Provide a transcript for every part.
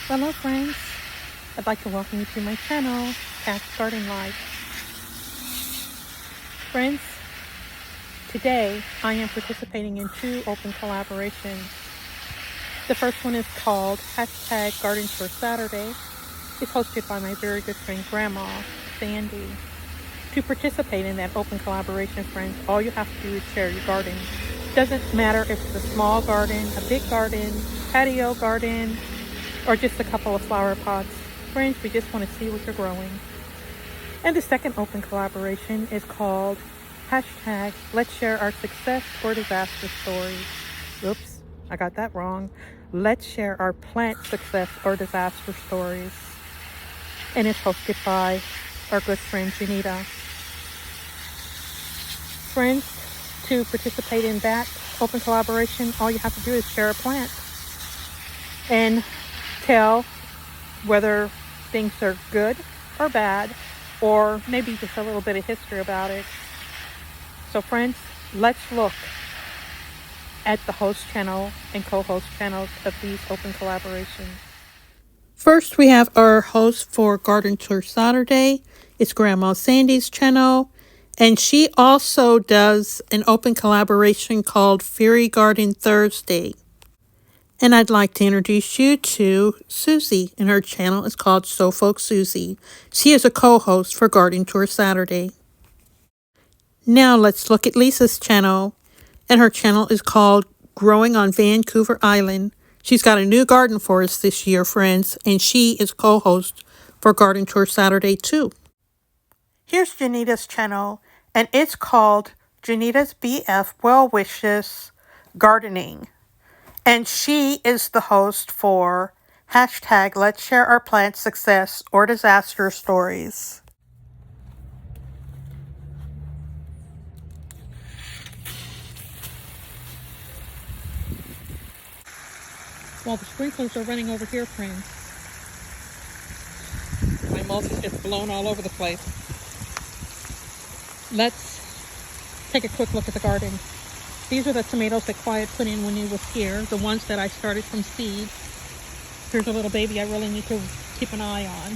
Hello friends, I'd like to welcome you to my channel, Cat's Garden Life. Friends, today I am participating in two open collaborations. The first one is called Garden Tour Saturday. It's hosted by my very good friend Grandma, Sandy. To participate in that open collaboration, friends, all you have to do is share your garden. Doesn't matter if it's a small garden, a big garden, patio garden, or just a couple of flower pots. Friends, we just want to see what you're growing. And the second open collaboration is called Let's Share Our Success or Disaster Stories. Oops, I got that wrong. Let's Share Our Plant Success or Disaster Stories. And it's hosted by our good friend Janita. Friends, to participate in that open collaboration, all you have to do is share a plant and tell whether things are good or bad, or maybe just a little bit of history about it. So friends, let's look at the host channel and co-host channels of these open collaborations. First, we have our host for Garden Tour Saturday. It's Grandma Sandy's channel, and she also does an open collaboration called Fairy Garden Thursday. And I'd like to introduce you to Susie, and her channel is called So Folk Susie. She is a co-host for Garden Tour Saturday. Now let's look at Lisa's channel, and her channel is called Growing on Vancouver Island. She's got a new garden for us this year, friends, and she is co-host for Garden Tour Saturday too. Here's Janita's channel, and it's called Janita's BF Well Wishes Gardening. And she is the host for Let's Share Our Plant Success or Disaster Stories. While the sprinklers are running over here, friends, my mulch is just blown all over the place. Let's take a quick look at the garden. These are the tomatoes that Quiet put in when he was here, the ones that I started from seed. Here's a little baby I really need to keep an eye on.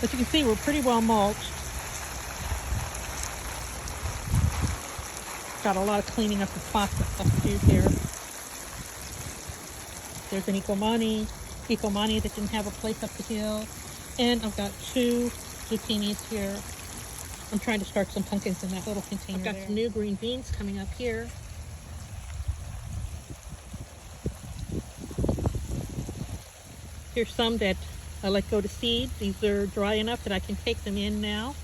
As you can see, we're pretty well mulched. Got a lot of cleaning up the plastic stuff to do here. There's an ecomani that didn't have a place up the hill. And I've got two zucchinis here. I'm trying to start some pumpkins in that little container. I've got some new green beans coming up here. Here's some that I let go to seed. These are dry enough that I can take them in now.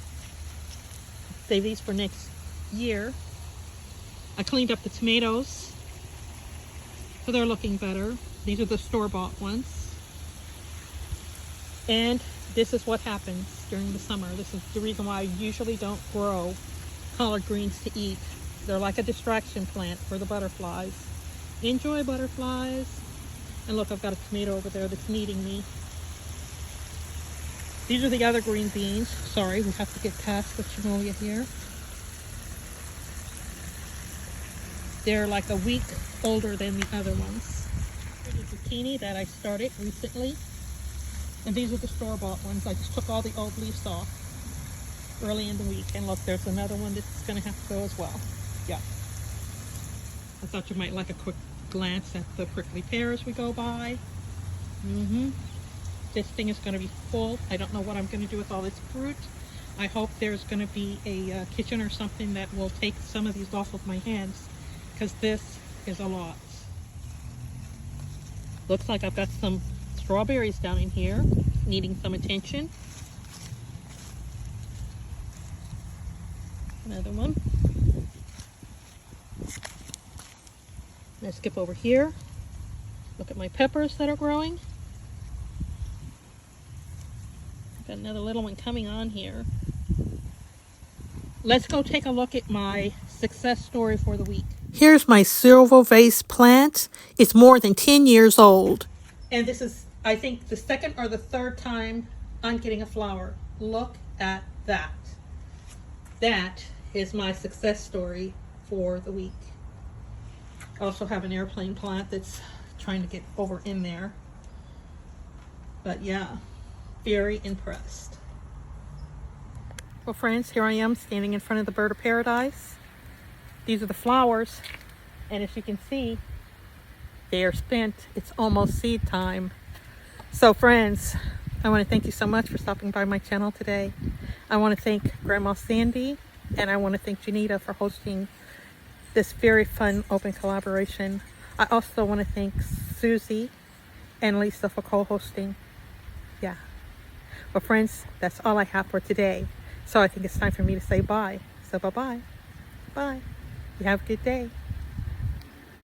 Save these for next year. I cleaned up the tomatoes, so they're looking better. These are the store-bought ones. And this is what happens during the summer. This is the reason why I usually don't grow collard greens to eat. They're like a distraction plant for the butterflies. Enjoy, butterflies. And look, I've got a tomato over there that's needing me. These are the other green beans. Sorry, we have to get past the chignola here. They're like a week older than the other ones. Here's a zucchini that I started recently. And these are the store-bought ones. I just took all the old leaves off early in the week. And look, there's another one that's going to have to go as well. Yeah. I thought you might like a quick glance at the prickly pears we go by. This thing is going to be full. I don't know what I'm going to do with all this fruit. I hope there's going to be a kitchen or something that will take some of these off of my hands, because this is a lot. Looks like I've got some strawberries down in here needing some attention. Another one. Let's skip over here. Look at my peppers that are growing. I've got another little one coming on here. Let's go take a look at my success story for the week. Here's my silver vase plant. It's more than 10 years old. And this is, I think, the second or the third time I'm getting a flower. Look at that. That is my success story for the week. I also have an airplane plant that's trying to get over in there. But yeah, very impressed. Well friends, here I am standing in front of the bird of paradise. These are the flowers, and as you can see, they are spent. It's almost seed time. So friends, I want to thank you so much for stopping by my channel today. I want to thank Grandma Sandy, and I want to thank Janita for hosting this very fun open collaboration. I also want to thank Susie and Lisa for co-hosting. Yeah. Well friends, that's all I have for today. So I think it's time for me to say bye. So bye-bye. Bye. You have a good day.